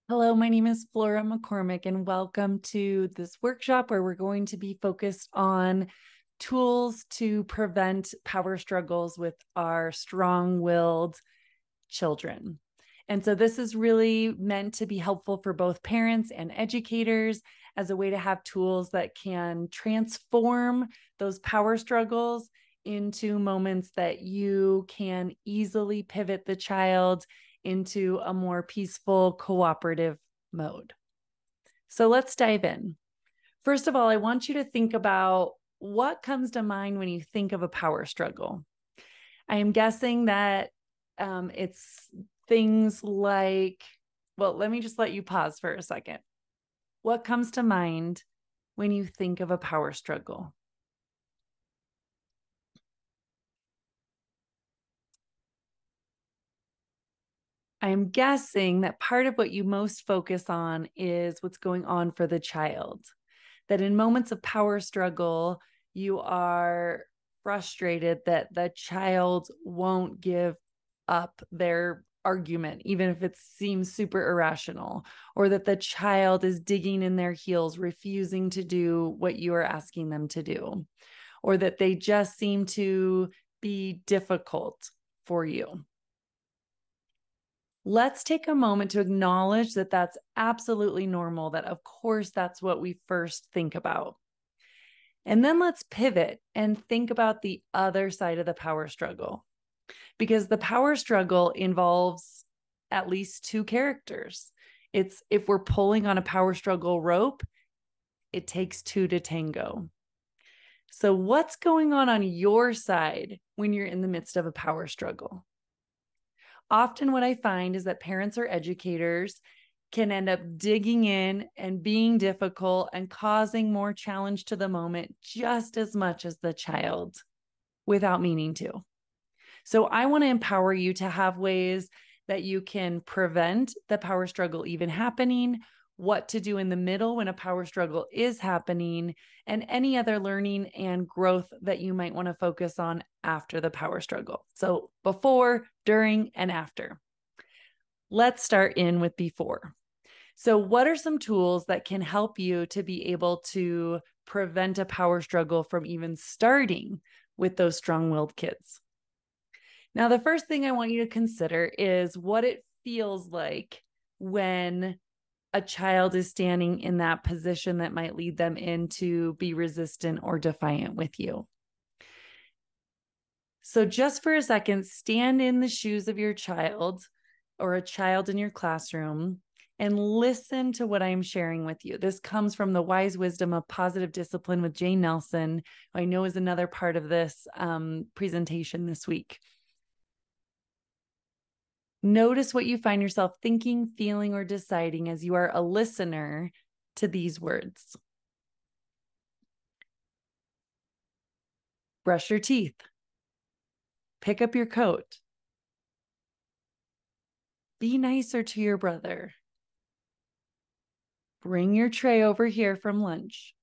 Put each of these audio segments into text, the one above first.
Hello, my name is Flora McCormick, and welcome to this workshop where we're going to be focused on tools to prevent power struggles with our strong willed children. And so, this is really meant to be helpful for both parents and educators as a way to have tools that can transform those power struggles into moments that you can easily pivot the child into a more peaceful, cooperative mode. So let's dive in. First of all, I want you to think about what comes to mind when you think of a power struggle. I am guessing that it's things like, well, let me just let you pause for a second. What comes to mind when you think of a power struggle? I'm guessing that part of what you most focus on is what's going on for the child. That in moments of power struggle, you are frustrated that the child won't give up their argument, even if it seems super irrational, or that the child is digging in their heels, refusing to do what you are asking them to do, or that they just seem to be difficult for you. Let's take a moment to acknowledge that that's absolutely normal, that of course that's what we first think about. And then let's pivot and think about the other side of the power struggle, because the power struggle involves at least two characters. It's if we're pulling on a power struggle rope, it takes two to tango. So, what's going on your side when you're in the midst of a power struggle? Often what I find is that parents or educators can end up digging in and being difficult and causing more challenge to the moment just as much as the child without meaning to. So I want to empower you to have ways that you can prevent the power struggle even happening, what to do in the middle when a power struggle is happening, and any other learning and growth that you might want to focus on after the power struggle. So before, during, and after. Let's start in with before. So, what are some tools that can help you to be able to prevent a power struggle from even starting with those strong willed kids? Now, the first thing I want you to consider is what it feels like when a child is standing in that position that might lead them into be resistant or defiant with you. So, just for a second, stand in the shoes of your child or a child in your classroom and listen to what I'm sharing with you. This comes from the Wise Wisdom of Positive Discipline with Jane Nelson, who I know is another part of this presentation this week. Notice what you find yourself thinking, feeling, or deciding as you are a listener to these words. Brush your teeth. Pick up your coat. Be nicer to your brother. Bring your tray over here from lunch.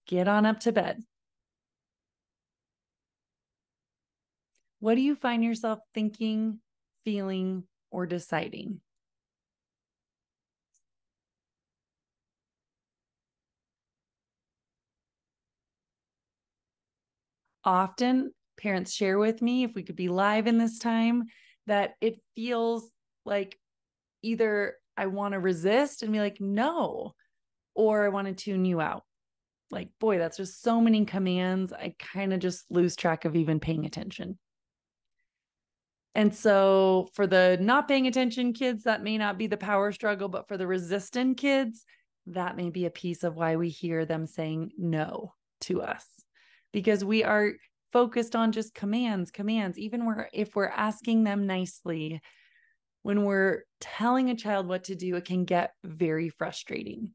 Get on up to bed. What do you find yourself thinking, feeling, or deciding? Often, parents share with me, if we could be live in this time, that it feels like either I want to resist and be like, no, or I want to tune you out. Like, boy, that's just so many commands. I kind of just lose track of even paying attention. And so for the not paying attention kids, that may not be the power struggle, but for the resistant kids, that may be a piece of why we hear them saying no to us, because we are focused on just commands, even if we're asking them nicely, when we're telling a child what to do, it can get very frustrating.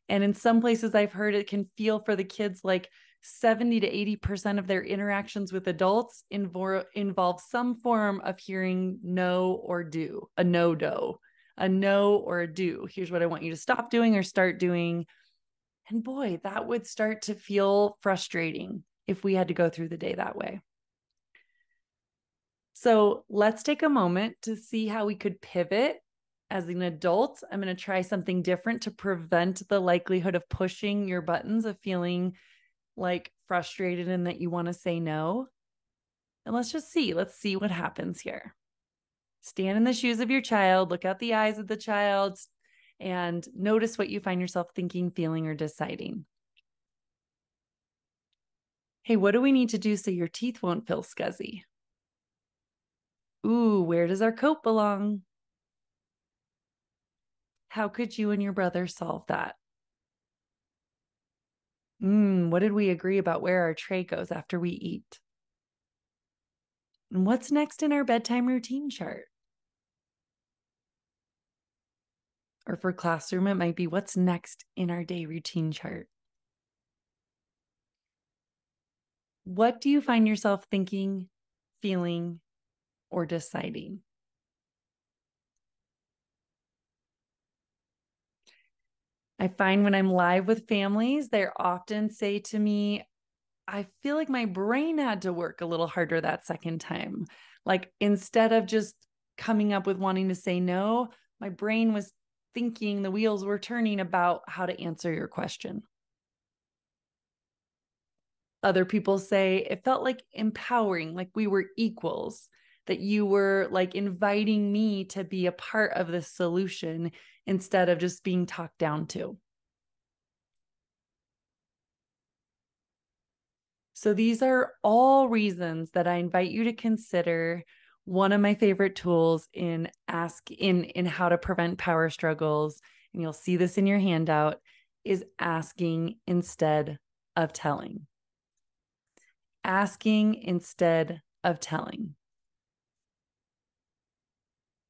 And in some places I've heard it can feel for the kids like 70 to 80% of their interactions with adults involve some form of hearing no or do, a no or a do. Here's what I want you to stop doing or start doing. And boy, that would start to feel frustrating if we had to go through the day that way. So let's take a moment to see how we could pivot As an adult, I'm going to try something different to prevent the likelihood of pushing your buttons, of feeling like frustrated and that you want to say no. And let's see what happens here. Stand in the shoes of your child, look out the eyes of the child, and notice what you find yourself thinking, feeling, or deciding. Hey, what do we need to do so your teeth won't feel scuzzy? Ooh, where does our coat belong? How could you and your brother solve that? What did we agree about where our tray goes after we eat? And what's next in our bedtime routine chart? Or for classroom, it might be what's next in our day routine chart. What do you find yourself thinking, feeling, or deciding? I find when I'm live with families, they often say to me, I feel like my brain had to work a little harder that second time. Like instead of just coming up with wanting to say no, my brain was thinking, the wheels were turning about how to answer your question. Other people say it felt like empowering, like we were equals, that you were like inviting me to be a part of the solution instead of just being talked down to. So these are all reasons that I invite you to consider one of my favorite tools in how to prevent power struggles, and you'll see this in your handout, is asking instead of telling. Asking instead of telling.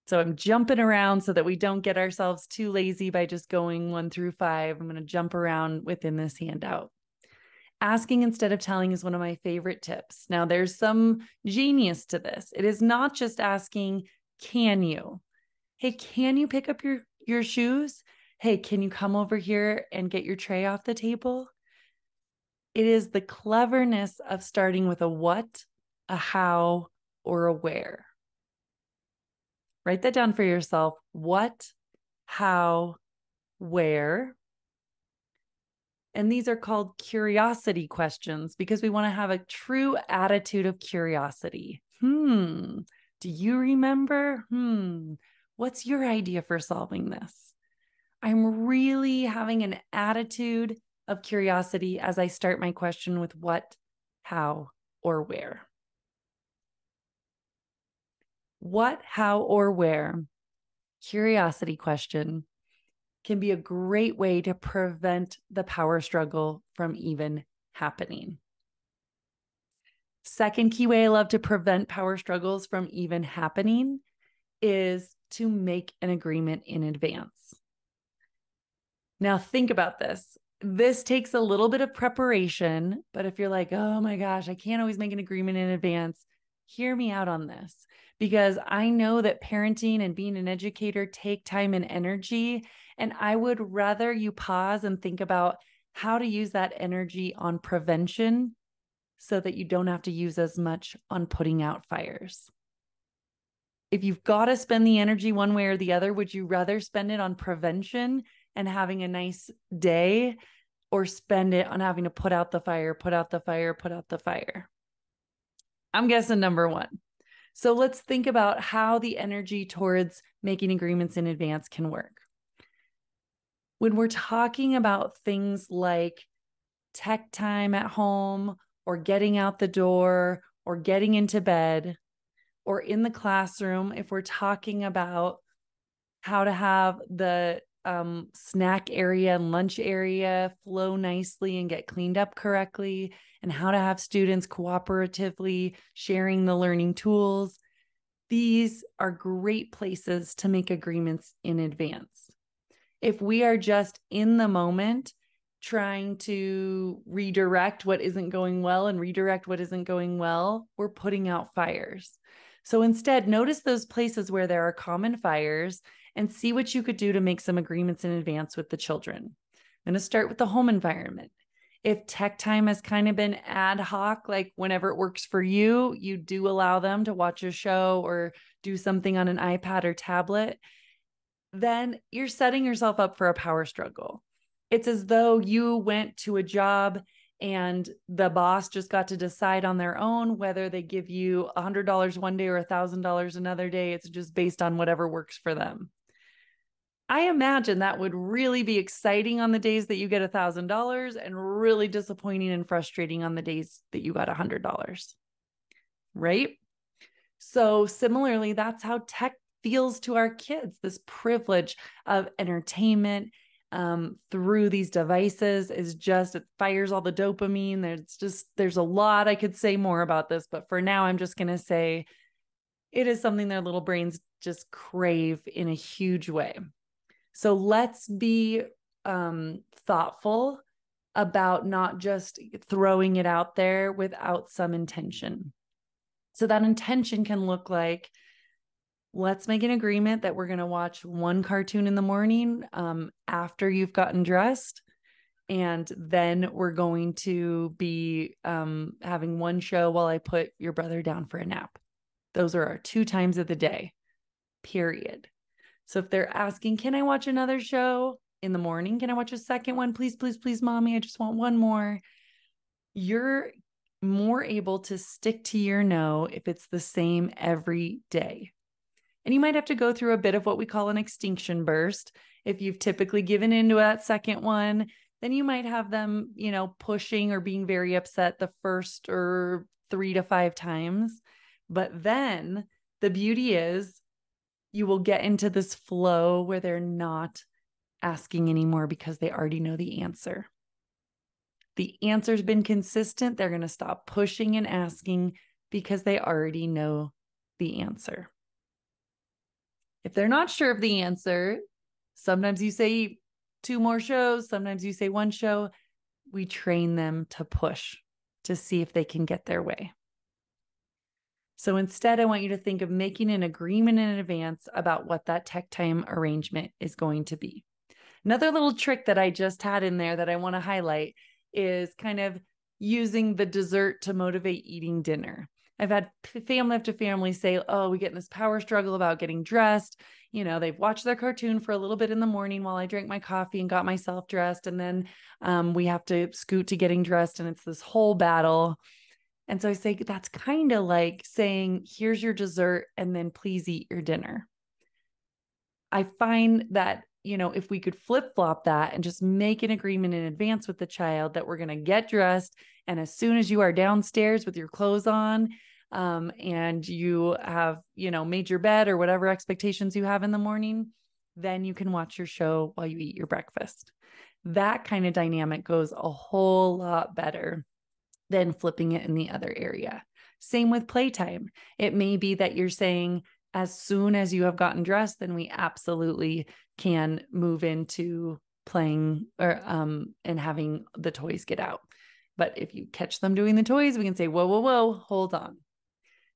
So I'm jumping around so that we don't get ourselves too lazy by just going 1 through 5. I'm going to jump around within this handout. Asking instead of telling is one of my favorite tips. Now, there's some genius to this. It is not just asking, can you? Hey, can you pick up your shoes? Hey, can you come over here and get your tray off the table? It is the cleverness of starting with a what, a how, or a where. Write that down for yourself. What, how, where. And these are called curiosity questions because we want to have a true attitude of curiosity. Do you remember? What's your idea for solving this? I'm really having an attitude of curiosity as I start my question with what, how, or where. What, how, or where? Curiosity question can be a great way to prevent the power struggle from even happening. Second key way I love to prevent power struggles from even happening is to make an agreement in advance. Now think about this. This takes a little bit of preparation, but if you're like, oh my gosh, I can't always make an agreement in advance, hear me out on this, because I know that parenting and being an educator take time and energy. And I would rather you pause and think about how to use that energy on prevention so that you don't have to use as much on putting out fires. If you've got to spend the energy one way or the other, would you rather spend it on prevention and having a nice day, or spend it on having to put out the fire, put out the fire, put out the fire? I'm guessing number one. So let's think about how the energy towards making agreements in advance can work. When we're talking about things like tech time at home, or getting out the door, or getting into bed, or in the classroom, if we're talking about how to have the snack area and lunch area flow nicely and get cleaned up correctly, and how to have students cooperatively sharing the learning tools, these are great places to make agreements in advance. If we are just in the moment trying to redirect what isn't going well and redirect what isn't going well, we're putting out fires. So instead, notice those places where there are common fires and see what you could do to make some agreements in advance with the children. I'm going to start with the home environment. If tech time has kind of been ad hoc, like whenever it works for you, you do allow them to watch a show or do something on an iPad or tablet, then you're setting yourself up for a power struggle. It's as though you went to a job and the boss just got to decide on their own whether they give you $100 one day or $1,000 another day. It's just based on whatever works for them. I imagine that would really be exciting on the days that you get $1,000 and really disappointing and frustrating on the days that you got $100, right? So similarly, that's how tech feels to our kids. This privilege of entertainment through these devices is just, it fires all the dopamine. There's a lot I could say more about this, but for now, I'm just going to say it is something their little brains just crave in a huge way. So let's be thoughtful about not just throwing it out there without some intention. So that intention can look like, let's make an agreement that we're going to watch one cartoon in the morning after you've gotten dressed. And then we're going to be having one show while I put your brother down for a nap. Those are our 2 times of the day, period. So if they're asking, can I watch another show in the morning? Can I watch a second one? Please, please, please, mommy, I just want one more. You're more able to stick to your no if it's the same every day. And you might have to go through a bit of what we call an extinction burst. If you've typically given into that second one, then you might have them, pushing or being very upset the first or 3 to 5 times. But then the beauty is you will get into this flow where they're not asking anymore because they already know the answer. The answer's been consistent. They're going to stop pushing and asking because they already know the answer. If they're not sure of the answer, sometimes you say 2 more shows, sometimes you say 1 show. We train them to push to see if they can get their way. So instead, I want you to think of making an agreement in advance about what that tech time arrangement is going to be. Another little trick that I just had in there that I want to highlight is kind of using the dessert to motivate eating dinner. I've had family after family say, oh, we get in this power struggle about getting dressed. They've watched their cartoon for a little bit in the morning while I drank my coffee and got myself dressed. And then we have to scoot to getting dressed. And it's this whole battle. And so I say, that's kind of like saying, here's your dessert, and then please eat your dinner. I find that, if we could flip-flop that and just make an agreement in advance with the child that we're going to get dressed. And as soon as you are downstairs with your clothes on, and you have, made your bed or whatever expectations you have in the morning, then you can watch your show while you eat your breakfast. That kind of dynamic goes a whole lot better than flipping it in the other area. Same with playtime. It may be that you're saying, as soon as you have gotten dressed, then we absolutely can move into playing or and having the toys get out. But if you catch them doing the toys, we can say, whoa, whoa, whoa, hold on.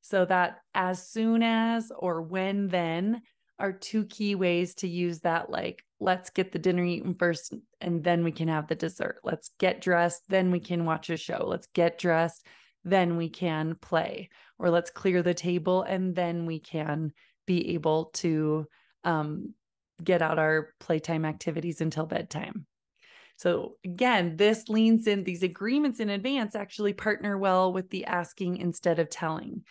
So that as soon as or when then are 2 key ways to use that, like, let's get the dinner eaten first and then we can have the dessert. Let's get dressed, then we can watch a show. Let's get dressed, then we can play. Or let's clear the table and then we can be able to get out our playtime activities until bedtime. So again, this leans in, these agreements in advance actually partner well with the asking instead of telling.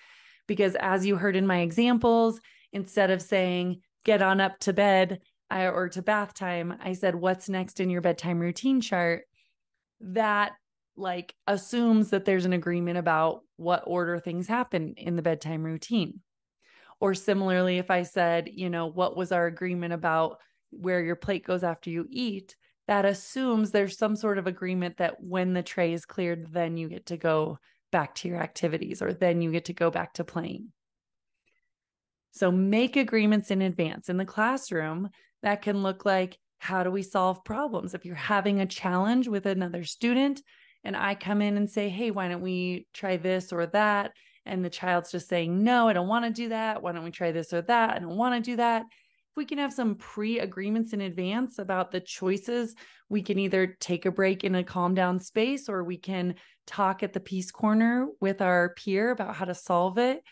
Because as you heard in my examples, instead of saying, get on up to bed or to bath time, I said, what's next in your bedtime routine chart? That assumes that there's an agreement about what order things happen in the bedtime routine. Or similarly, if I said, what was our agreement about where your plate goes after you eat? That assumes there's some sort of agreement that when the tray is cleared, then you get to go back to your activities, or then you get to go back to playing. So make agreements in advance. In the classroom, that can look like, how do we solve problems? If you're having a challenge with another student and I come in and say, hey, why don't we try this or that? And the child's just saying, no, I don't want to do that. Why don't we try this or that? I don't want to do that. If we can have some pre-agreements in advance about the choices, we can either take a break in a calm down space, or we can talk at the peace corner with our peer about how to solve it.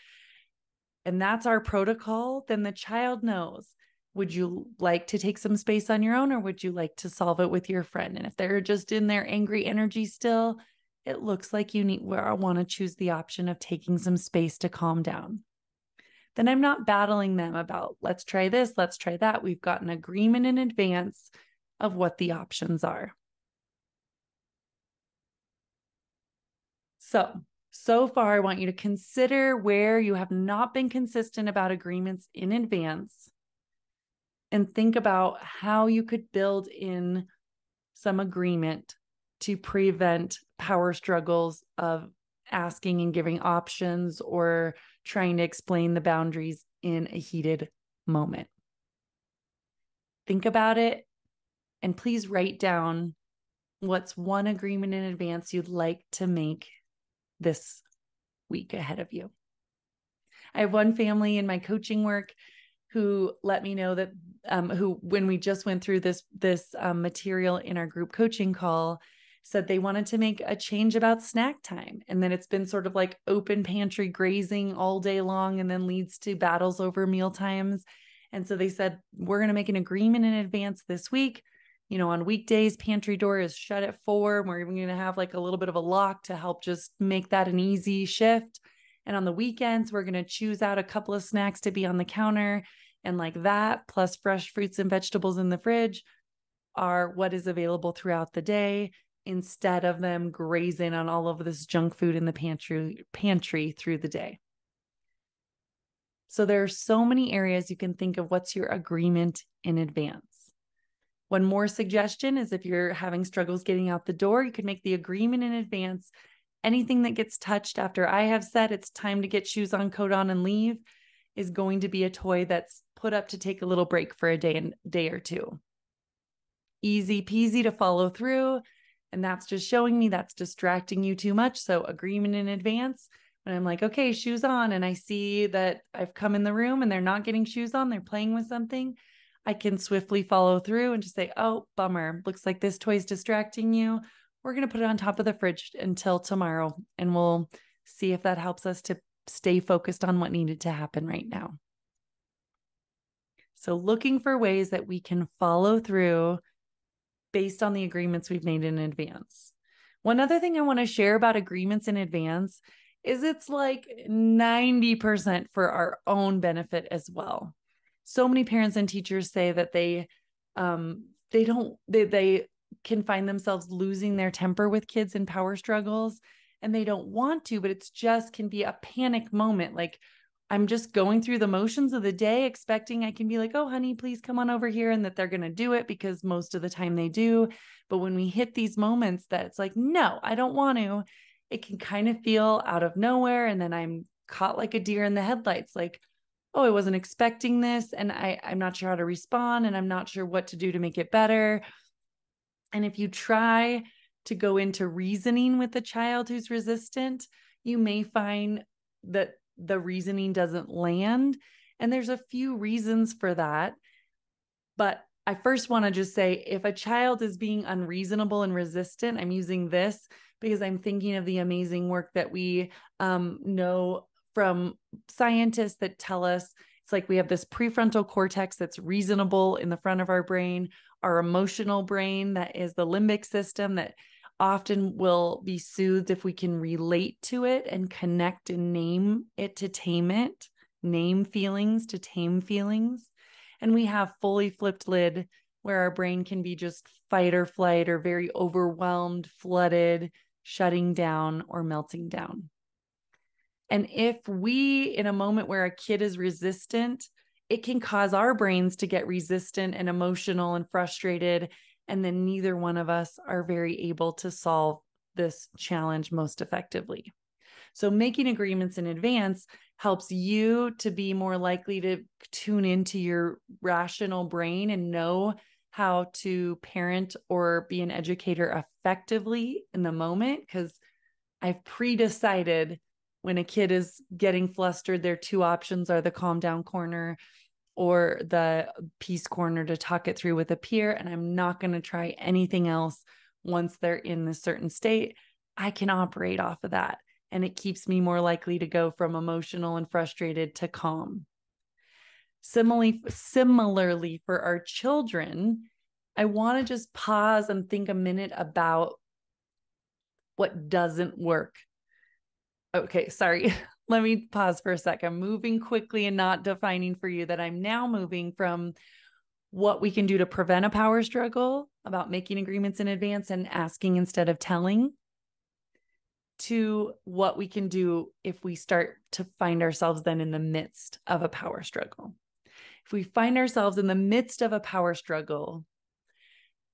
And that's our protocol. Then the child knows Would you like to take some space on your own, or would you like to solve it with your friend? And if they're just in their angry energy still, it looks like you want to choose the option of taking some space to calm down. Then I'm not battling them about, let's try this, let's try that. We've got an agreement in advance of what the options are. So far, I want you to consider where you have not been consistent about agreements in advance, and think about how you could build in some agreement to prevent power struggles of asking and giving options or trying to explain the boundaries in a heated moment. Think about it, and please write down what's one agreement in advance you'd like to make this week ahead of you. I have one family in my coaching work who let me know that when we just went through this material in our group coaching call, said they wanted to make a change about snack time. And then it's been sort of like open pantry grazing all day long, and then leads to battles over meal times. And so they said, we're going to make an agreement in advance this week. On weekdays, pantry door is shut at 4. We're even going to have like a little bit of a lock to help just make that an easy shift. And on the weekends, we're going to choose out a couple of snacks to be on the counter. And like that, plus fresh fruits and vegetables in the fridge, are what is available throughout the day, instead of them grazing on all of this junk food in the pantry through the day. So there are so many areas you can think of what's your agreement in advance. One more suggestion is if you're having struggles getting out the door, you could make the agreement in advance. Anything that gets touched after I have said it's time to get shoes on, coat on, and leave is going to be a toy that's put up to take a little break for a day or two. Easy peasy to follow through. And that's just showing me that's distracting you too much. So agreement in advance. When I'm like, okay, shoes on, and I see that I've come in the room and they're not getting shoes on, they're playing with something, I can swiftly follow through and just say, oh, bummer. Looks like this toy is distracting you. We're going to put it on top of the fridge until tomorrow, and we'll see if that helps us to stay focused on what needed to happen right now. So looking for ways that we can follow through based on the agreements we've made in advance. One other thing I want to share about agreements in advance is it's like 90% for our own benefit as well. So many parents and teachers say that they can find themselves losing their temper with kids in power struggles, and they don't want to, but it's just can be a panic moment. Like, I'm just going through the motions of the day, expecting I can be like, oh, honey, please come on over here, and that they're going to do it because most of the time they do. But when we hit these moments that it's like, no, I don't want to, it can kind of feel out of nowhere. And then I'm caught like a deer in the headlights, like, oh, I wasn't expecting this, and I'm not sure how to respond, and I'm not sure what to do to make it better. And if you try to go into reasoning with a child who's resistant, you may find that the reasoning doesn't land. And there's a few reasons for that. But I first want to just say, if a child is being unreasonable and resistant, I'm using this because I'm thinking of the amazing work that we know from scientists that tell us it's like we have this prefrontal cortex that's reasonable in the front of our brain, our emotional brain that is the limbic system that often will be soothed if we can relate to it and connect and name it to tame it, name feelings to tame feelings. And we have fully flipped lid where our brain can be just fight or flight or very overwhelmed, flooded, shutting down, or melting down. And if we, in a moment where a kid is resistant, it can cause our brains to get resistant and emotional and frustrated. And then neither one of us are very able to solve this challenge most effectively. So making agreements in advance helps you to be more likely to tune into your rational brain and know how to parent or be an educator effectively in the moment. Because I've pre-decided when a kid is getting flustered, their two options are the calm down corner or the peace corner to talk it through with a peer. And I'm not going to try anything else once they're in this certain state. I can operate off of that. And it keeps me more likely to go from emotional and frustrated to calm. Similarly for our children, I want to just pause and think a minute about what doesn't work. Okay, sorry. Let me pause for a sec. I'm moving quickly and not defining for you that I'm now moving from what we can do to prevent a power struggle about making agreements in advance and asking instead of telling, to what we can do if we start to find ourselves then in the midst of a power struggle. If we find ourselves in the midst of a power struggle,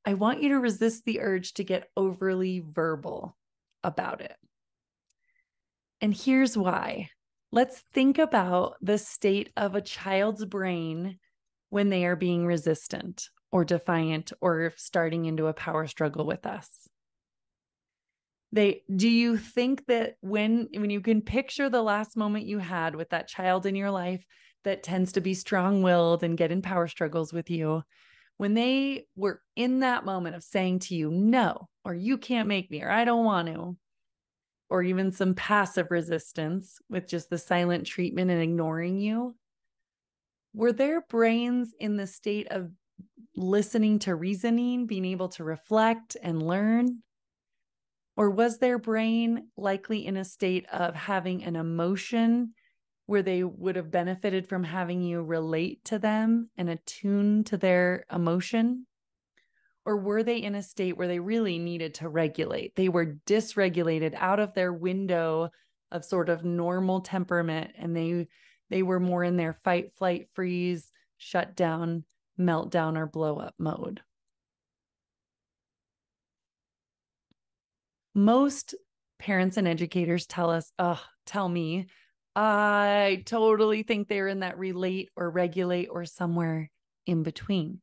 I want you to resist the urge to get overly verbal about it. And here's why. Let's think about the state of a child's brain when they are being resistant or defiant or starting into a power struggle with us. Do you think that when you can picture the last moment you had with that child in your life that tends to be strong-willed and get in power struggles with you, when they were in that moment of saying to you, no, or you can't make me, or I don't want to, or even some passive resistance with just the silent treatment and ignoring you, were their brains in the state of listening to reasoning, being able to reflect and learn? Or was their brain likely in a state of having an emotion where they would have benefited from having you relate to them and attune to their emotion? Or were they in a state where they really needed to regulate? They were dysregulated out of their window of sort of normal temperament, and they were more in their fight, flight, freeze, shut down, meltdown, or blow up mode. Most parents and educators tell me, I totally think they're in that relate or regulate or somewhere in between.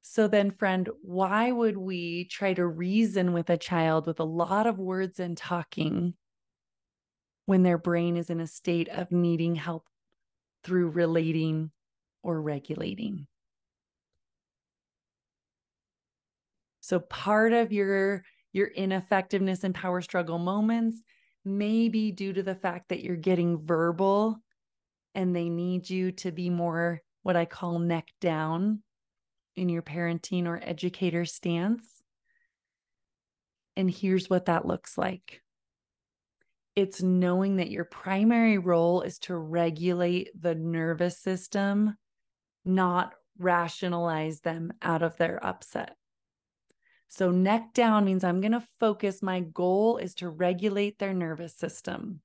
So then, friend, why would we try to reason with a child with a lot of words and talking when their brain is in a state of needing help through relating or regulating? So part of your ineffectiveness and power struggle moments may be due to the fact that you're getting verbal and they need you to be more what I call neck down in your parenting or educator stance. And here's what that looks like. It's knowing that your primary role is to regulate the nervous system, not rationalize them out of their upset. So neck down means I'm going to focus. My goal is to regulate their nervous system.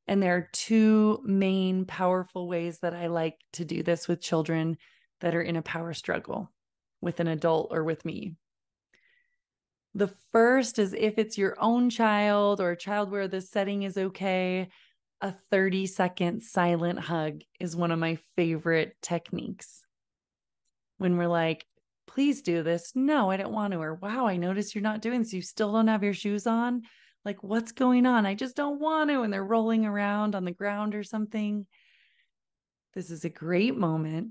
And there are two main powerful ways that I like to do this with children that are in a power struggle with an adult or with me. The first is if it's your own child or a child where the setting is okay, a 30-second silent hug is one of my favorite techniques. When we're like, please do this. No, I don't want to. Or, wow, I noticed you're not doing this. You still don't have your shoes on. Like, what's going on? I just don't want to. And they're rolling around on the ground or something. This is a great moment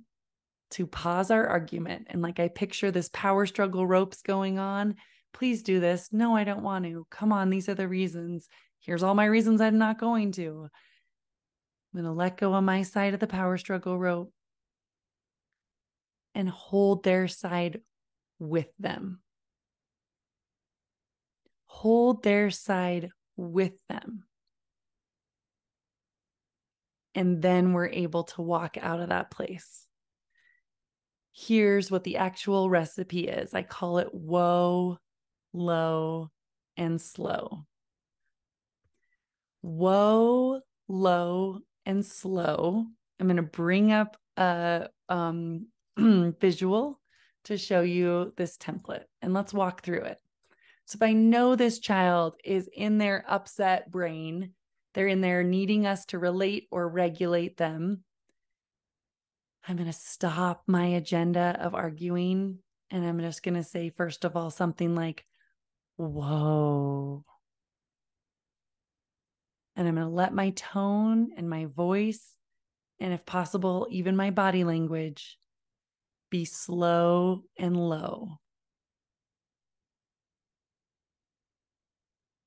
to pause our argument. And like, I picture this power struggle ropes going on. Please do this. No, I don't want to. Come on. These are the reasons. Here's all my reasons I'm not going to. I'm going to let go of my side of the power struggle rope and hold their side with them. Hold their side with them. And then we're able to walk out of that place. Here's what the actual recipe is. I call it whoa, low, and slow. Whoa, low, and slow. I'm going to bring up a visual to show you this template, and let's walk through it. So if I know this child is in their upset brain, they're in there needing us to relate or regulate them, I'm going to stop my agenda of arguing, and I'm just going to say, first of all, something like, whoa. And I'm going to let my tone and my voice, and if possible, even my body language, be slow and low.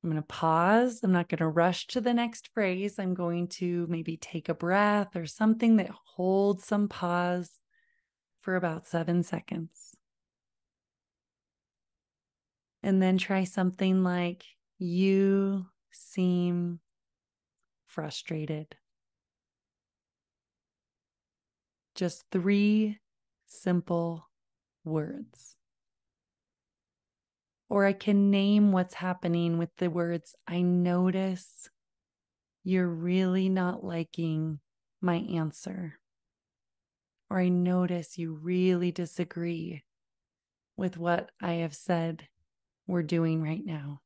I'm going to pause. I'm not going to rush to the next phrase. I'm going to maybe take a breath or something that holds some pause for about 7 seconds. And then try something like, you seem frustrated. Just 3 simple words. Or I can name what's happening with the words, I notice you're really not liking my answer. Or I notice you really disagree with what I have said we're doing right now.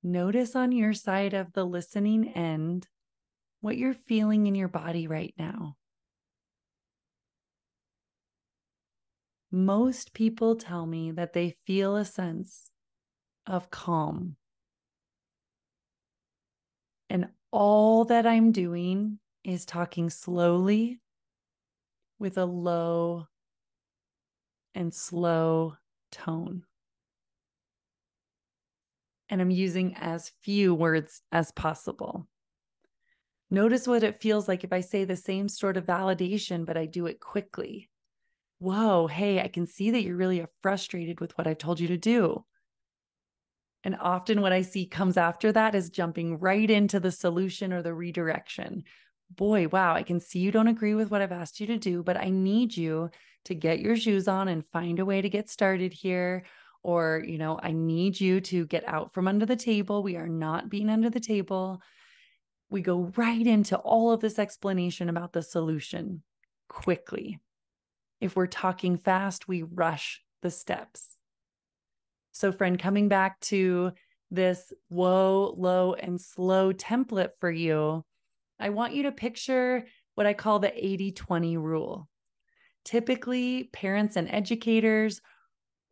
Notice on your side of the listening end what you're feeling in your body right now. Most people tell me that they feel a sense of calm. And all that I'm doing is talking slowly with a low and slow tone. And I'm using as few words as possible. Notice what it feels like if I say the same sort of validation, but I do it quickly. Whoa, hey, I can see that you're really frustrated with what I've told you to do. And often what I see comes after that is jumping right into the solution or the redirection. Boy, wow, I can see you don't agree with what I've asked you to do, but I need you to get your shoes on and find a way to get started here. Or, I need you to get out from under the table. We are not being under the table. We go right into all of this explanation about the solution quickly. If we're talking fast, we rush the steps. So, friend, coming back to this whoa, low, and slow template for you, I want you to picture what I call the 80-20 rule. Typically, parents and educators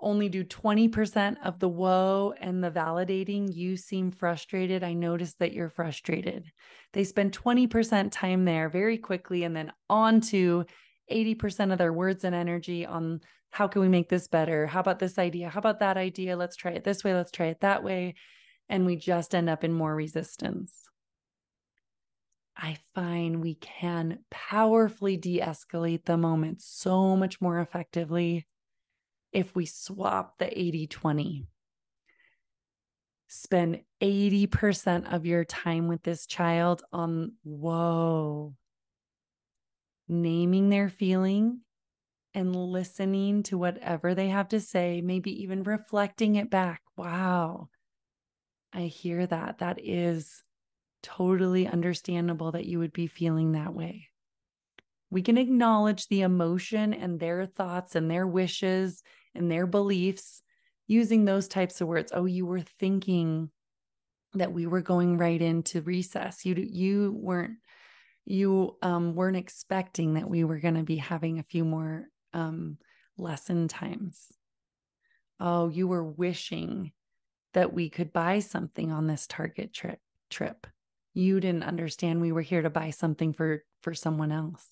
only do 20% of the whoa and the validating. You seem frustrated. I notice that you're frustrated. They spend 20% time there very quickly and then on to 80% of their words and energy on how can we make this better? How about this idea? How about that idea? Let's try it this way. Let's try it that way. And we just end up in more resistance. I find we can powerfully de-escalate the moment so much more effectively if we swap the 80-20. Spend 80% of your time with this child on whoa, naming their feeling and listening to whatever they have to say, maybe even reflecting it back. Wow, I hear that. That is totally understandable that you would be feeling that way. We can acknowledge the emotion and their thoughts and their wishes and their beliefs using those types of words. Oh, you were thinking that we were going right into recess. You weren't expecting that we were going to be having a few more lesson times. Oh, you were wishing that we could buy something on this Target trip. You didn't understand we were here to buy something for someone else.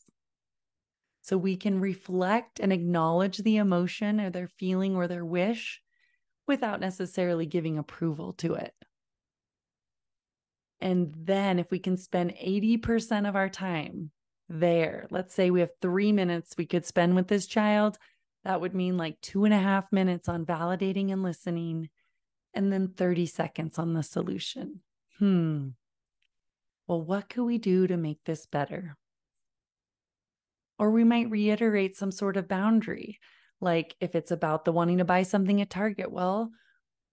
So we can reflect and acknowledge the emotion or their feeling or their wish without necessarily giving approval to it. And then if we can spend 80% of our time there, let's say we have 3 minutes we could spend with this child, that would mean like 2.5 minutes on validating and listening, and then 30 seconds on the solution. Well, what could we do to make this better? Or we might reiterate some sort of boundary. Like if it's about the wanting to buy something at Target, well,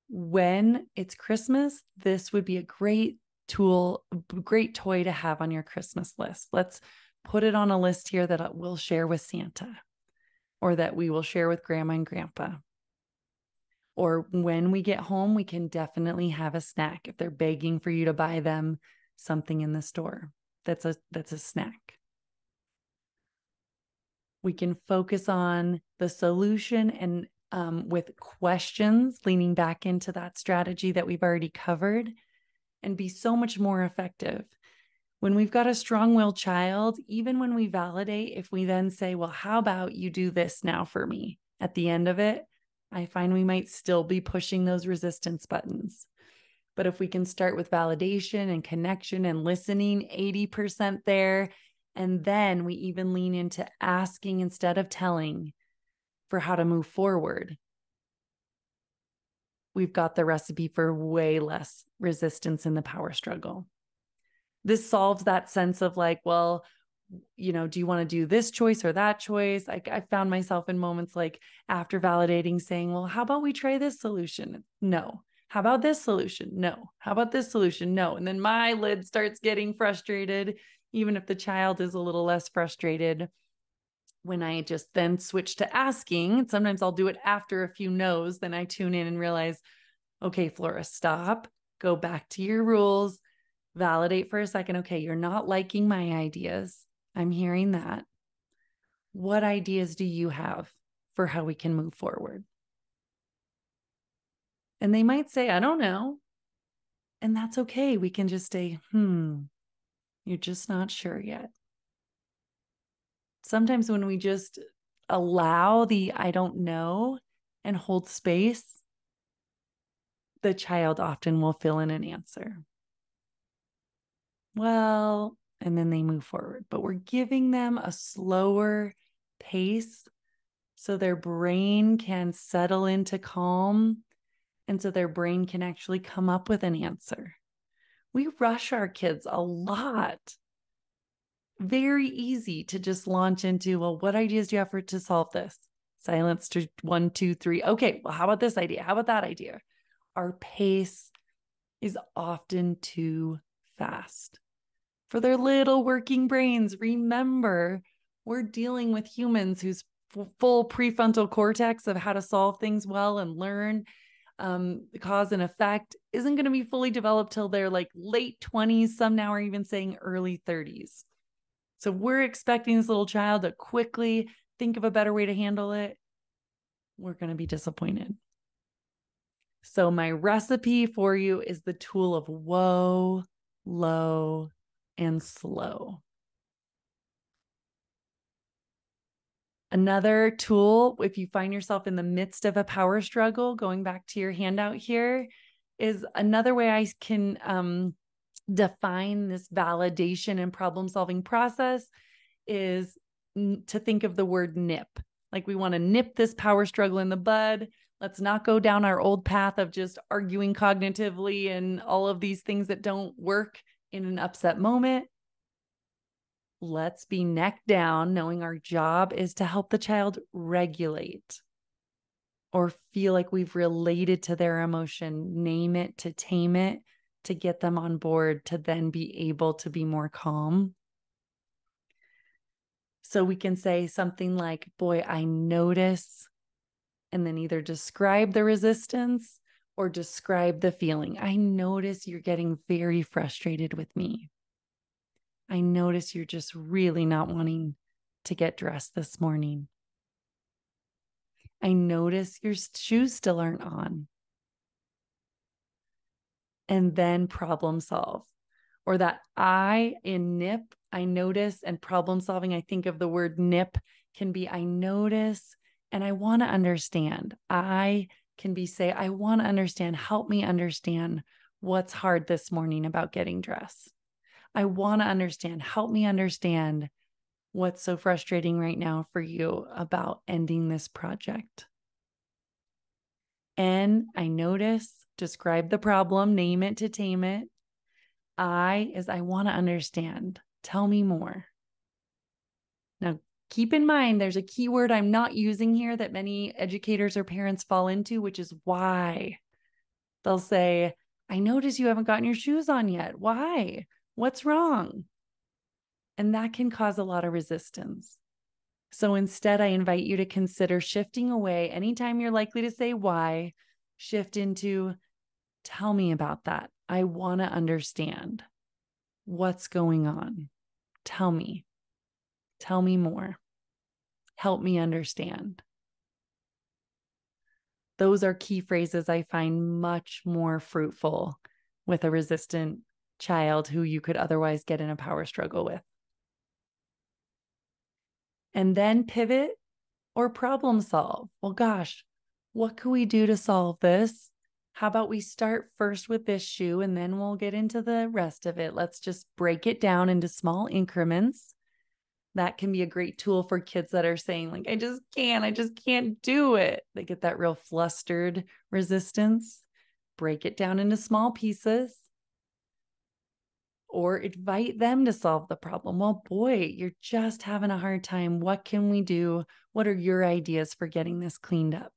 when it's Christmas, this would be a great tool, great toy to have on your Christmas list. Let's put it on a list here that we'll share with Santa or that we will share with Grandma and Grandpa. Or when we get home, we can definitely have a snack if they're begging for you to buy them something in the store. That's a snack. We can focus on the solution and with questions, leaning back into that strategy that we've already covered, and be so much more effective. When we've got a strong-willed child, even when we validate, if we then say, well, how about you do this now for me? At the end of it, I find we might still be pushing those resistance buttons. But if we can start with validation and connection and listening, 80% there, and then we even lean into asking instead of telling for how to move forward, we've got the recipe for way less resistance in the power struggle. This solves that sense of like, well, do you want to do this choice or that choice? I found myself in moments like after validating saying, well, how about we try this solution? No. How about this solution? No. How about this solution? No. And then my lid starts getting frustrated, even if the child is a little less frustrated. When I just then switch to asking, sometimes I'll do it after a few no's, then I tune in and realize, okay, Flora, stop, go back to your rules, validate for a second. Okay, you're not liking my ideas. I'm hearing that. What ideas do you have for how we can move forward? And they might say, I don't know. And that's okay. We can just say, you're just not sure yet. Sometimes when we just allow the I don't know and hold space, the child often will fill in an answer. Well, and then they move forward, but we're giving them a slower pace so their brain can settle into calm and so their brain can actually come up with an answer. We rush our kids a lot. Very easy to just launch into, well, what ideas do you have to solve this? Silence to 1, 2, 3. Okay, well, how about this idea? How about that idea? Our pace is often too fast for their little working brains. Remember, we're dealing with humans whose full prefrontal cortex of how to solve things well and learn cause and effect isn't going to be fully developed till they're like late 20s. Some now are even saying early 30s. So we're expecting this little child to quickly think of a better way to handle it. We're going to be disappointed. So my recipe for you is the tool of whoa, low, and slow. Another tool, if you find yourself in the midst of a power struggle, going back to your handout here, is another way I can define this validation and problem-solving process is to think of the word nip. Like we want to nip this power struggle in the bud. Let's not go down our old path of just arguing cognitively and all of these things that don't work in an upset moment. Let's be neck down, knowing our job is to help the child regulate or feel like we've related to their emotion, name it, to tame it, to get them on board, to then be able to be more calm. So we can say something like, boy, I notice, and then either describe the resistance or describe the feeling. I notice you're getting very frustrated with me. I notice you're just really not wanting to get dressed this morning. I notice your shoes still aren't on. And then problem solve. Or that I in nip, I notice, and problem solving, I think of the word nip can be I notice and I want to understand. I can be say, I want to understand, help me understand what's hard this morning about getting dressed. I want to understand, help me understand what's so frustrating right now for you about ending this project. And I notice, describe the problem, name it to tame it. I want to understand. Tell me more. Now, keep in mind, there's a key word I'm not using here that many educators or parents fall into, which is why. They'll say, I notice you haven't gotten your shoes on yet. Why? What's wrong? And that can cause a lot of resistance. So instead, I invite you to consider shifting away. Anytime you're likely to say why, shift into, tell me about that. I want to understand what's going on. Tell me more. Help me understand. Those are key phrases I find much more fruitful with a resistant child who you could otherwise get in a power struggle with. And then pivot or problem solve. Well, gosh, What can we do to solve this? How about we start first with this shoe and then we'll get into the rest of it. Let's just break it down into small increments. That can be a great tool for kids that are saying, like, I just can't do it. They get that real flustered resistance. Break it down into small pieces. Or invite them to solve the problem. Well, boy, you're just having a hard time. What can we do? What are your ideas for getting this cleaned up?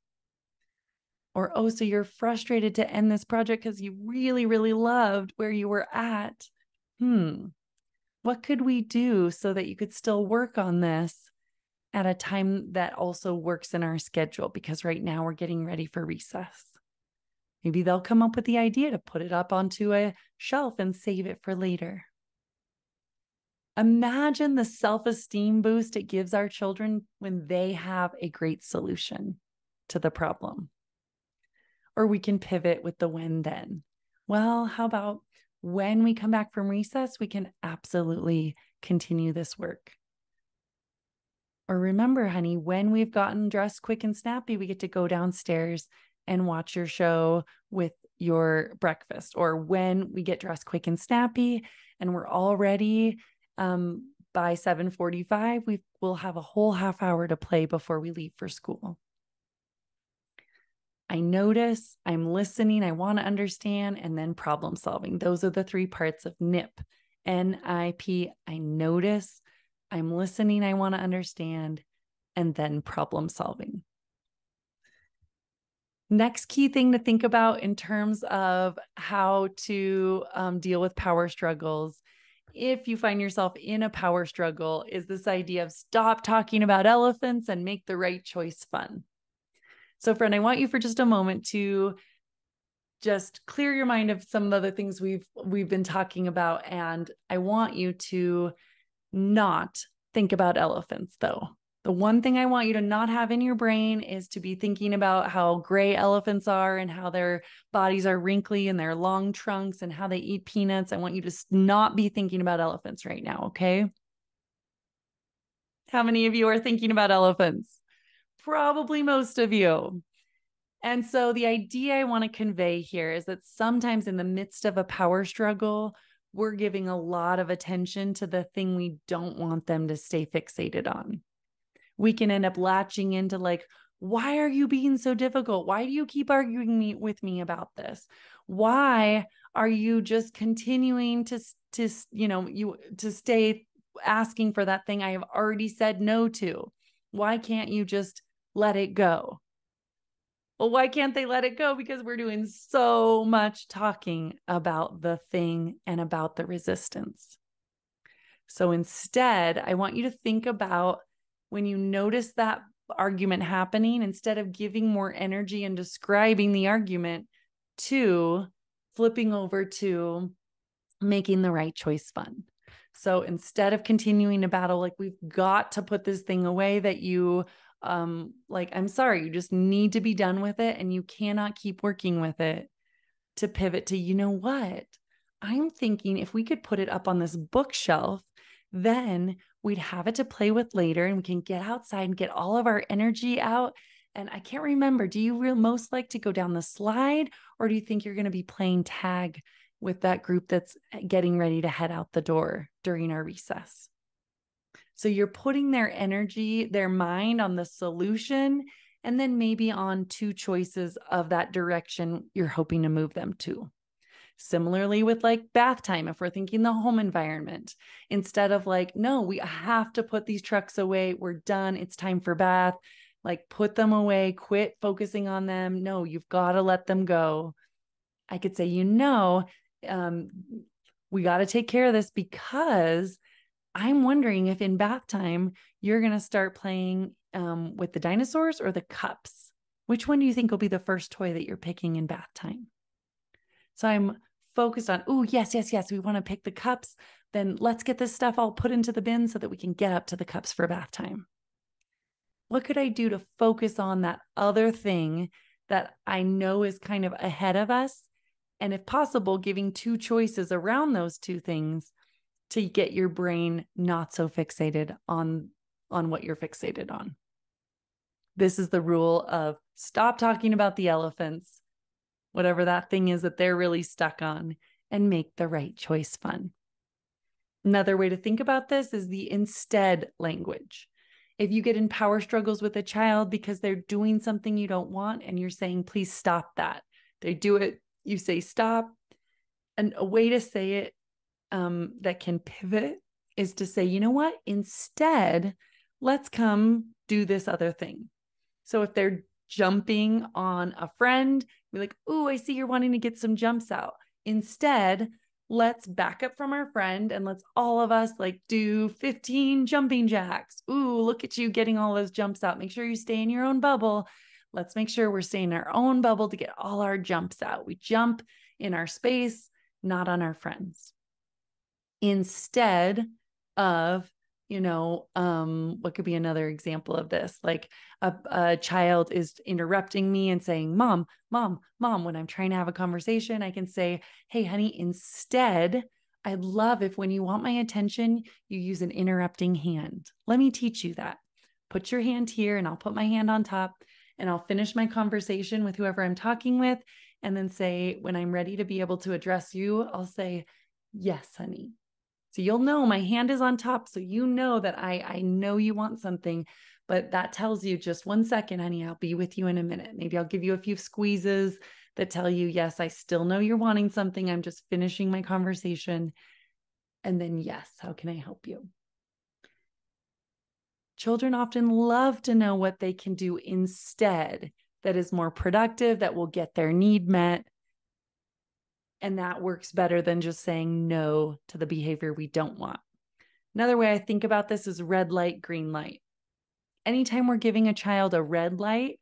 Or, oh, so you're frustrated to end this project because you really, really loved where you were at. What could we do so that you could still work on this at a time that also works in our schedule? Because right now we're getting ready for recess. Maybe they'll come up with the idea to put it up onto a shelf and save it for later. Imagine the self-esteem boost it gives our children when they have a great solution to the problem. Or we can pivot with the when then. Well, how about when we come back from recess, we can absolutely continue this work. Or remember, honey, when we've gotten dressed quick and snappy, we get to go downstairs and watch your show with your breakfast. Or when we get dressed quick and snappy and we're all ready by 7:45, we will have a whole half hour to play before we leave for school. I notice, I'm listening, I want to understand, and then problem solving. Those are the 3 parts of NIP. NIP, I notice, I'm listening, I want to understand, and then problem solving. Next key thing to think about in terms of how to deal with power struggles, if you find yourself in a power struggle, is this idea of stop talking about elephants and make the right choice fun. So friend, I want you for just a moment to just clear your mind of some of the other things we've been talking about. And I want you to not think about elephants though. The one thing I want you to not have in your brain is to be thinking about how gray elephants are and how their bodies are wrinkly and their long trunks and how they eat peanuts. I want you to not be thinking about elephants right now, okay? How many of you are thinking about elephants? Probably most of you. And so the idea I want to convey here is that sometimes in the midst of a power struggle, we're giving a lot of attention to the thing we don't want them to stay fixated on. We can end up latching into like, why are you being so difficult? Why do you keep arguing with me about this? Why are you just continuing to stay asking for that thing I have already said no to? Why can't you just let it go? Well, why can't they let it go? Because we're doing so much talking about the thing and about the resistance. So instead, I want you to think about when you notice that argument happening, instead of giving more energy and describing the argument, to flipping over to making the right choice fun. So instead of continuing to battle, like we've got to put this thing away that you I'm sorry, you just need to be done with it and you cannot keep working with it, to pivot to, you know what? I'm thinking if we could put it up on this bookshelf, then we'd have it to play with later and we can get outside and get all of our energy out. And I can't remember, do you most like to go down the slide, or do you think you're going to be playing tag with that group that's getting ready to head out the door during our recess? So you're putting their energy, their mind on the solution, and then maybe on 2 choices of that direction you're hoping to move them to. Similarly with like bath time, if we're thinking the home environment, instead of like, no, we have to put these trucks away, we're done, it's time for bath, like put them away, quit focusing on them. No, you've got to let them go. I could say, we got to take care of this because I'm wondering if in bath time, you're going to start playing with the dinosaurs or the cups. Which one do you think will be the first toy that you're picking in bath time? So I'm focused on, oh, yes, we want to pick the cups. Then let's get this stuff all put into the bin so that we can get up to the cups for bath time. What could I do to focus on that other thing that I know is kind of ahead of us? And if possible, giving 2 choices around those 2 things to get your brain not so fixated on what you're fixated on. This is the rule of stop talking about the elephants, whatever that thing is that they're really stuck on, and make the right choice fun. Another way to think about this is the instead language. If you get in power struggles with a child because they're doing something you don't want and you're saying, please stop that. They do it, you say stop. And a way to say it that can pivot is to say, you know what? Instead, let's come do this other thing. So if they're jumping on a friend, be like, oh, I see you're wanting to get some jumps out. Instead, let's back up from our friend and let's all of us like do 15 jumping jacks. Ooh, look at you getting all those jumps out. Make sure you stay in your own bubble. Let's make sure we're staying in our own bubble to get all our jumps out. We jump in our space, not on our friends. Instead of, what could be another example of this? Like a child is interrupting me and saying, mom, when I'm trying to have a conversation, I can say, hey, honey, instead, I'd love if when you want my attention, you use an interrupting hand. Let me teach you that. Put your hand here and I'll put my hand on top and I'll finish my conversation with whoever I'm talking with. And then say, when I'm ready to be able to address you, I'll say, yes, honey. So you'll know my hand is on top. So you know that I know you want something, but that tells you just 1 second, honey, I'll be with you in a minute. Maybe I'll give you a few squeezes that tell you, yes, I still know you're wanting something. I'm just finishing my conversation. And then, yes, how can I help you? Children often love to know what they can do instead that is more productive, that will get their need met. And that works better than just saying no to the behavior we don't want. Another way I think about this is red light, green light. Anytime we're giving a child a red light,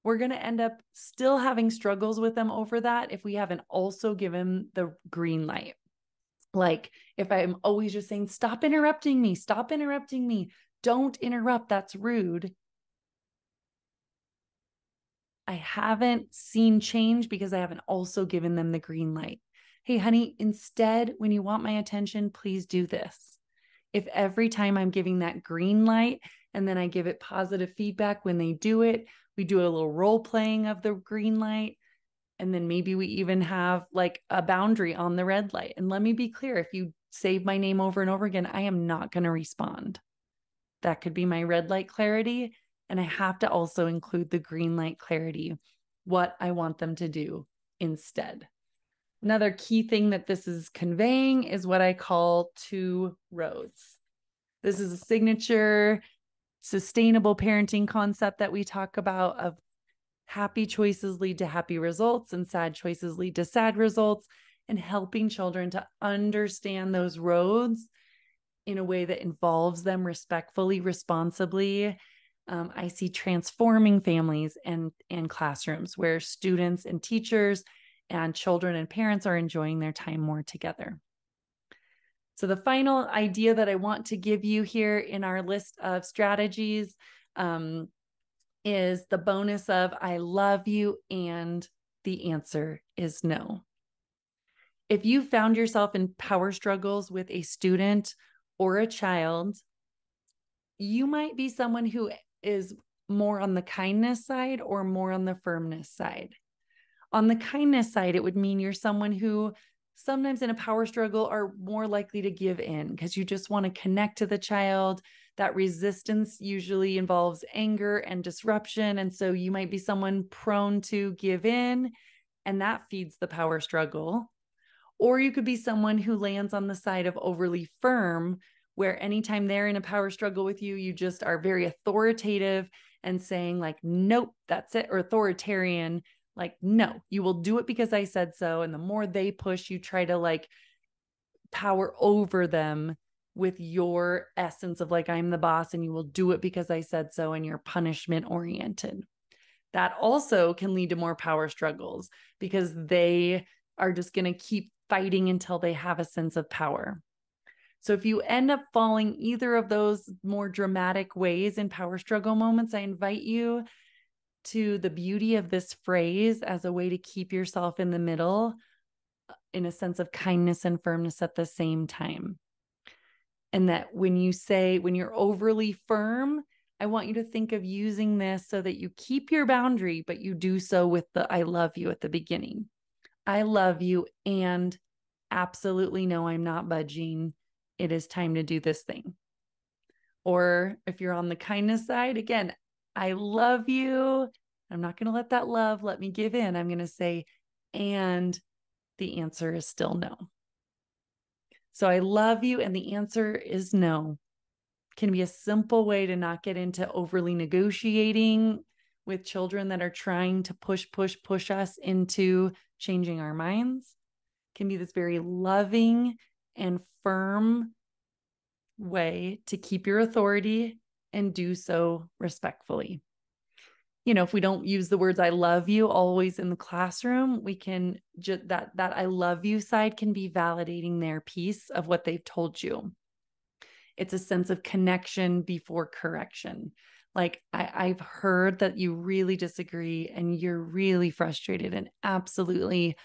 we're going to end up still having struggles with them over that if we haven't also given the green light. Like if I'm always just saying, stop interrupting me, don't interrupt, that's rude. I haven't seen change because I haven't also given them the green light. Hey, honey, instead, when you want my attention, please do this. If every time I'm giving that green light and then I give it positive feedback when they do it, we do a little role playing of the green light. And then maybe we even have like a boundary on the red light. And let me be clear, if you say my name over and over again, I am not going to respond. That could be my red light clarity. And I have to also include the green light clarity, what I want them to do instead. Another key thing that this is conveying is what I call 2 roads. This is a signature sustainable parenting concept that we talk about of happy choices lead to happy results and sad choices lead to sad results, and helping children to understand those roads in a way that involves them respectfully, responsibly. I see transforming families and classrooms where students and teachers and children and parents are enjoying their time more together. So the final idea that I want to give you here in our list of strategies is the bonus of I love you and the answer is no. If you found yourself in power struggles with a student or a child, you might be someone who is more on the kindness side or more on the firmness side. On the kindness side, it would mean you're someone who sometimes in a power struggle are more likely to give in because you just want to connect to the child. That resistance usually involves anger and disruption. And so you might be someone prone to give in, and that feeds the power struggle. Or you could be someone who lands on the side of overly firm, where anytime they're in a power struggle with you, you just are very authoritative and saying like, nope, that's it, or authoritarian, like, no, you will do it because I said so. And the more they push, you try to like power over them with your essence of like, I'm the boss and you will do it because I said so. And you're punishment oriented. That also can lead to more power struggles because they are just going to keep fighting until they have a sense of power. So if you end up falling either of those more dramatic ways in power struggle moments, I invite you to the beauty of this phrase as a way to keep yourself in the middle in a sense of kindness and firmness at the same time. And that when you're overly firm, I want you to think of using this so that you keep your boundary, but you do so with the I love you at the beginning. I love you and absolutely no, I'm not budging. It is time to do this thing. Or if you're on the kindness side, again, I love you. I'm not going to let that love let me give in. I'm going to say, and the answer is still no. So I love you, and the answer is no. Can be a simple way to not get into overly negotiating with children that are trying to push us into changing our minds. Can be this very loving and firm way to keep your authority and do so respectfully. If we don't use the words I love you always in the classroom, we can just that I love you side can be validating their piece of what they've told you. It's a sense of connection before correction. Like, I've heard that you really disagree and you're really frustrated, and absolutely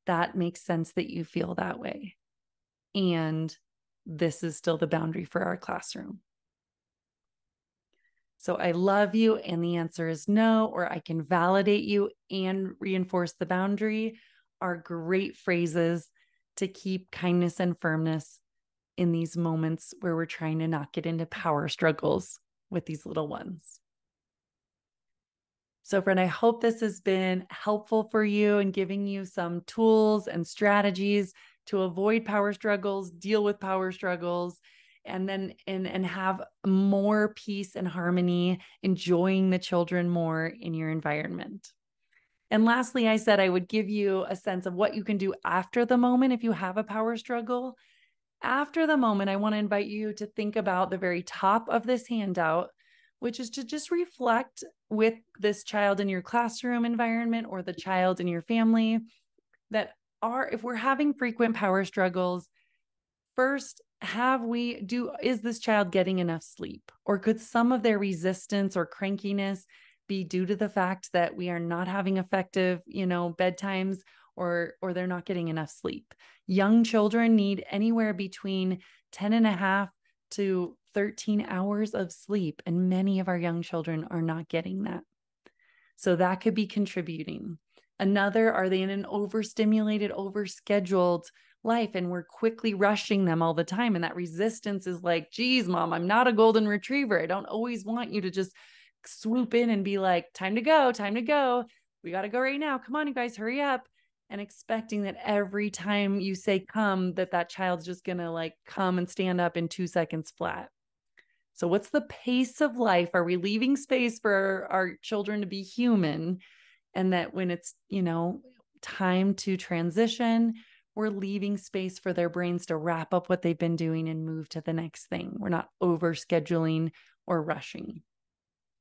that makes sense that you feel that way. And this is still the boundary for our classroom. So I love you, and the answer is no, or I can validate you and reinforce the boundary are great phrases to keep kindness and firmness in these moments where we're trying to not get into power struggles with these little ones. So friend, I hope this has been helpful for you and giving you some tools and strategies to avoid power struggles, deal with power struggles, and then and have more peace and harmony, enjoying the children more in your environment. And lastly, I said I would give you a sense of what you can do after the moment if you have a power struggle. After the moment, I want to invite you to think about the very top of this handout, which is to just reflect with this child in your classroom environment or the child in your family that if we're having frequent power struggles, first, is this child getting enough sleep? Or could some of their resistance or crankiness be due to the fact that we are not having effective, bedtimes, or they're not getting enough sleep? Young children need anywhere between 10 and a half to 13 hours of sleep, and many of our young children are not getting that. So that could be contributing. Another, are they in an overstimulated, overscheduled life, and we're quickly rushing them all the time? And that resistance is like, geez, mom, I'm not a golden retriever. I don't always want you to just swoop in and be like, time to go, time to go. We got to go right now. Come on, you guys, hurry up. And expecting that every time you say come, that child's just going to like come and stand up in 2 seconds flat. So what's the pace of life? Are we leaving space for our children to be human? And that when it's, time to transition, we're leaving space for their brains to wrap up what they've been doing and move to the next thing. We're not over scheduling or rushing.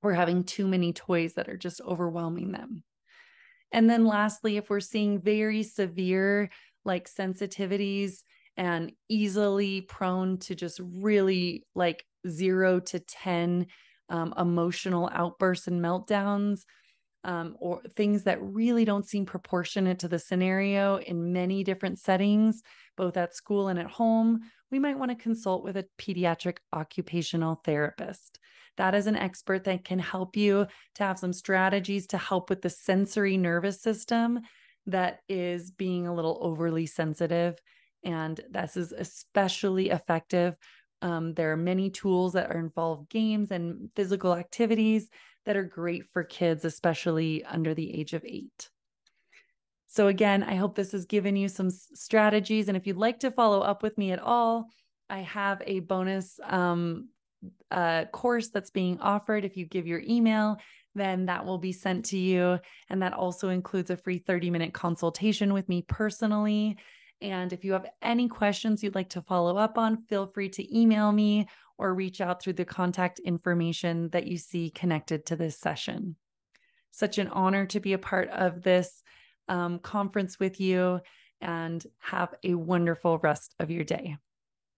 We're having too many toys that are just overwhelming them. And then lastly, if we're seeing very severe like sensitivities and easily prone to just really like 0 to 10 emotional outbursts and meltdowns, or things that really don't seem proportionate to the scenario in many different settings, both at school and at home, we might want to consult with a pediatric occupational therapist. That is an expert that can help you to have some strategies to help with the sensory nervous system that is being a little overly sensitive. And this is especially effective. There are many tools that are involved games and physical activities that are great for kids, especially under the age of 8. So again, I hope this has given you some strategies. And if you'd like to follow up with me at all, I have a bonus course that's being offered. If you give your email, then that will be sent to you. And that also includes a free 30-minute consultation with me personally. And if you have any questions you'd like to follow up on, feel free to email me or reach out through the contact information that you see connected to this session. Such an honor to be a part of this conference with you, and have a wonderful rest of your day.